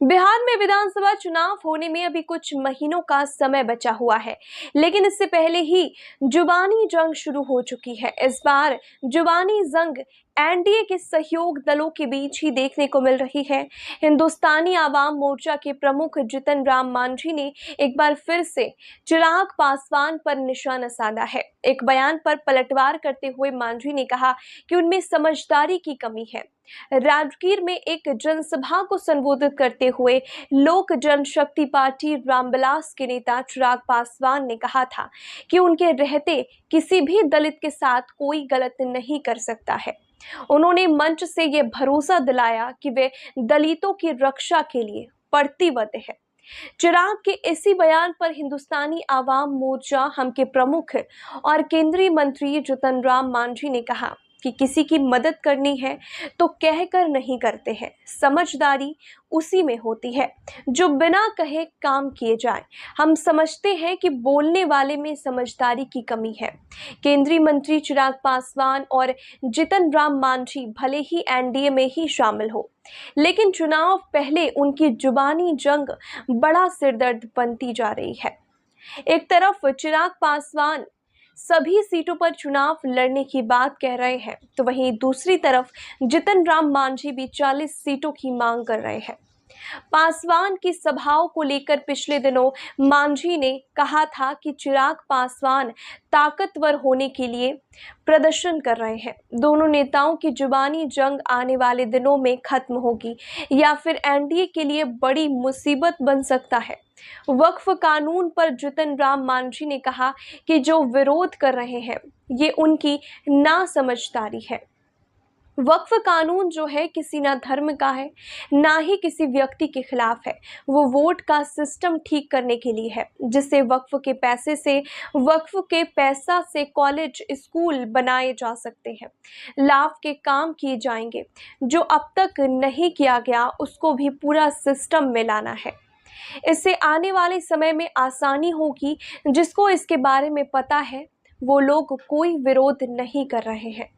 बिहार में विधानसभा चुनाव होने में अभी कुछ महीनों का समय बचा हुआ है, लेकिन इससे पहले ही जुबानी जंग शुरू हो चुकी है। इस बार जुबानी जंग एनडीए के सहयोग दलों के बीच ही देखने को मिल रही है। हिंदुस्तानी आवाम मोर्चा के प्रमुख जितन राम मांझी ने एक बार फिर से चिराग पासवान पर निशाना साधा है। एक बयान पर पलटवार करते हुए मांझी ने कहा कि उनमें समझदारी की कमी है। राजगीर में एक जनसभा को संबोधित करते हुए लोक जनशक्ति पार्टी रामविलास के नेता चिराग पासवान ने कहा था कि उनके रहते किसी भी दलित के साथ कोई गलत नहीं कर सकता है। उन्होंने मंच से यह भरोसा दिलाया कि वे दलितों की रक्षा के लिए प्रतिबद्ध है। चिराग के इसी बयान पर हिंदुस्तानी आवाम मोर्चा हम के प्रमुख और केंद्रीय मंत्री जितन राम मांझी ने कहा कि किसी की मदद करनी है तो कहकर नहीं करते हैं, समझदारी उसी में होती है जो बिना कहे काम किए जाए। हम समझते हैं कि बोलने वाले में समझदारी की कमी है। केंद्रीय मंत्री चिराग पासवान और जितन राम मांझी भले ही एनडीए में ही शामिल हो, लेकिन चुनाव पहले उनकी जुबानी जंग बड़ा सिरदर्द बनती जा रही है। एक तरफ चिराग पासवान सभी सीटों पर चुनाव लड़ने की बात कह रहे हैं, तो वहीं दूसरी तरफ जितन राम मांझी भी 40 सीटों की मांग कर रहे हैं। पासवान की सभाओं को लेकर पिछले दिनों मांझी ने कहा था कि चिराग पासवान ताकतवर होने के लिए प्रदर्शन कर रहे हैं। दोनों नेताओं की जुबानी जंग आने वाले दिनों में खत्म होगी या फिर एनडीए के लिए बड़ी मुसीबत बन सकता है। वक्फ कानून पर जितन राम मांझी ने कहा कि जो विरोध कर रहे हैं ये उनकी नासमझदारी है। वक्फ कानून जो है किसी ना धर्म का है ना ही किसी व्यक्ति के खिलाफ है। वो वोट का सिस्टम ठीक करने के लिए है, जिससे वक्फ के पैसा से कॉलेज स्कूल बनाए जा सकते हैं, लाभ के काम किए जाएंगे। जो अब तक नहीं किया गया उसको भी पूरा सिस्टम में लाना है। इससे आने वाले समय में आसानी होगी। जिसको इसके बारे में पता है वो लोग कोई विरोध नहीं कर रहे हैं।